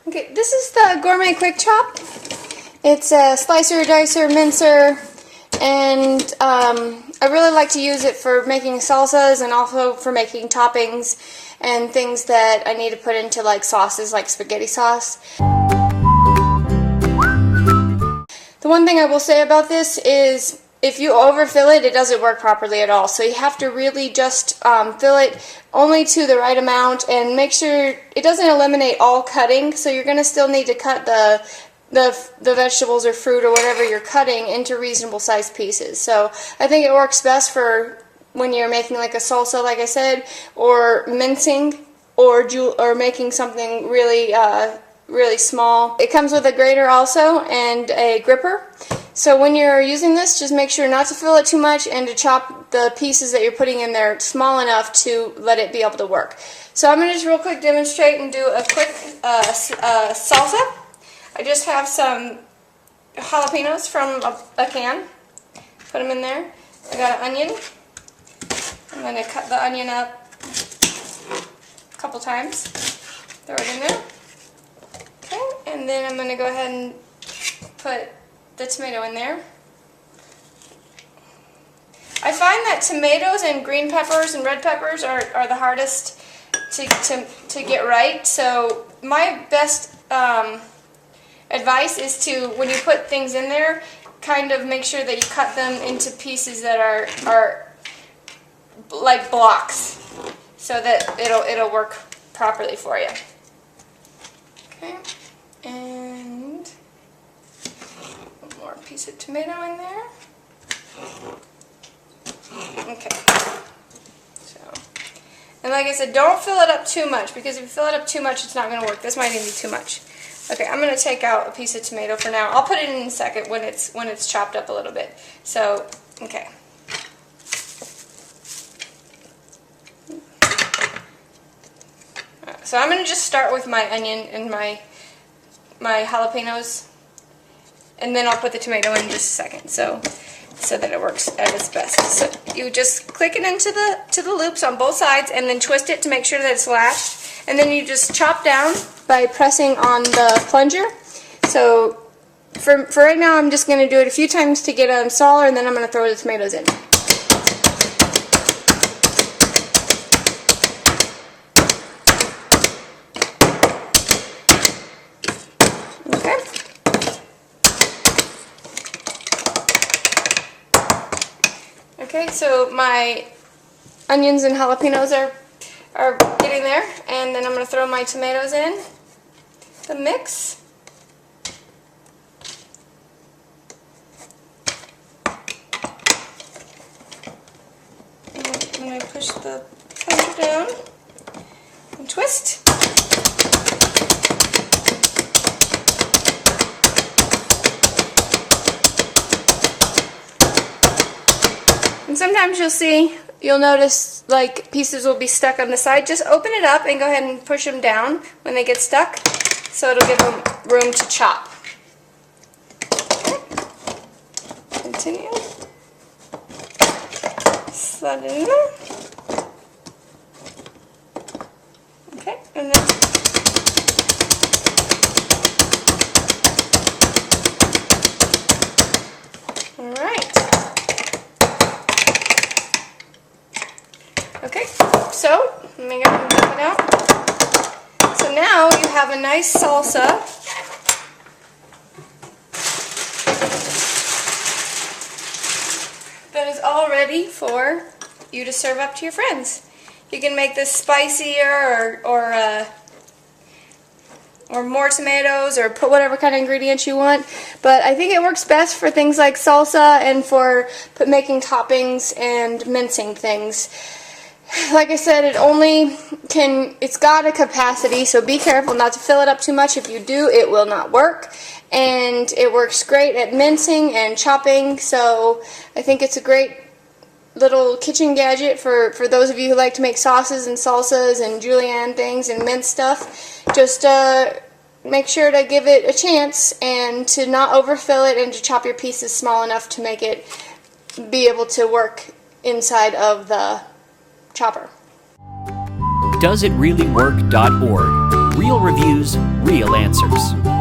Okay, this is the Gourmet Quick Chop. It's a slicer, dicer, mincer, and I really like to use it for making salsas and also for making toppings and things that I need to put into like sauces like spaghetti sauce. The one thing I will say about this is if you overfill it, it doesn't work properly at all. So you have to really just fill it only to the right amount and make sure it doesn't eliminate all cutting. So you're going to still need to cut the vegetables or fruit or whatever you're cutting into reasonable sized pieces. So I think it works best for when you're making like a salsa, like I said, or mincing, or making something really really small. It comes with a grater also and a gripper. So when you're using this, just make sure not to fill it too much and to chop the pieces that you're putting in there small enough to let it be able to work. So I'm going to just real quick demonstrate and do a quick salsa. I just have some jalapenos from a can. Put them in there. I got an onion. I'm going to cut the onion up a couple times. Throw it in there. Okay, and then I'm going to go ahead and put the tomato in there. I find that tomatoes and green peppers and red peppers are the hardest to get right. So my best advice is to, when you put things in there, kind of make sure that you cut them into pieces that are like blocks, so that it'll work properly for you. Okay, and one more piece of tomato in there. Okay, so, and like I said, don't fill it up too much, because if you fill it up too much, it's not going to work. This might even be too much. Okay, I'm going to take out a piece of tomato for now. I'll put it in a second when it's chopped up a little bit. So, okay. So I'm going to just start with my onion and my jalapenos, and then I'll put the tomato in just a second, so that it works at its best. So you just click it into the loops on both sides, and then twist it to make sure that it's lashed, and then you just chop down by pressing on the plunger. So for right now, I'm just going to do it a few times to get them smaller, and then I'm going to throw the tomatoes in. Okay, so my onions and jalapenos are getting there, and then I'm going to throw my tomatoes in the mix. And I'm going to push the plunger down and twist. And sometimes you'll notice like pieces will be stuck on the side. Just open it up and go ahead and push them down when they get stuck, so it'll give them room to chop. Okay. Continue. Slide it in there. Okay, and then okay, so let me go ahead and dump it out. So now you have a nice salsa that is all ready for you to serve up to your friends. You can make this spicier or more tomatoes, or put whatever kind of ingredients you want. But I think it works best for things like salsa and for making toppings and mincing things. Like I said, it's got a capacity, so be careful not to fill it up too much. If you do, it will not work. And it works great at mincing and chopping, so I think it's a great little kitchen gadget for those of you who like to make sauces and salsas and julienne things and mince stuff. Just make sure to give it a chance and to not overfill it, and to chop your pieces small enough to make it be able to work inside of the chopper. DoesItReallyWork.org. Real reviews, real answers.